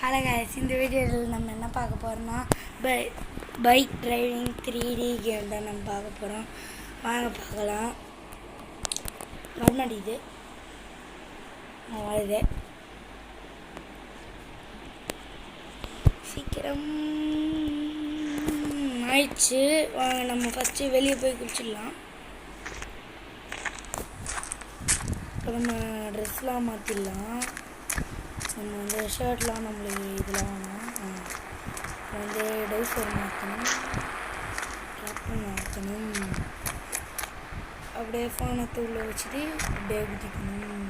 Hello guys, இந்த வீடியோவில் நம்ம என்ன பார்க்க போகிறோம்னா பைக் டிரைவிங் 3D கேம் தான் நம்ம பார்க்க போகிறோம். வாங்க பார்க்கலாம். வரமாட்டேங்குது, வருது சீக்கிரம் ஆயிடுச்சு. வாங்க நம்ம ஃபஸ்ட்டு வெளியே போய் குளிச்சிடலாம். இப்போ நம்ம ட்ரெஸ்லாம் மாற்றிடலாம். நம்ம வந்து ஷர்ட்லாம் நம்மளுக்கு இதெல்லாம் வேணும். வந்து டவுசர் மாற்றணும், கேப்டன் மாற்றணும். அப்படியே ஃபோனை தூளில் வச்சுட்டு அப்படியே குதிக்கணும்.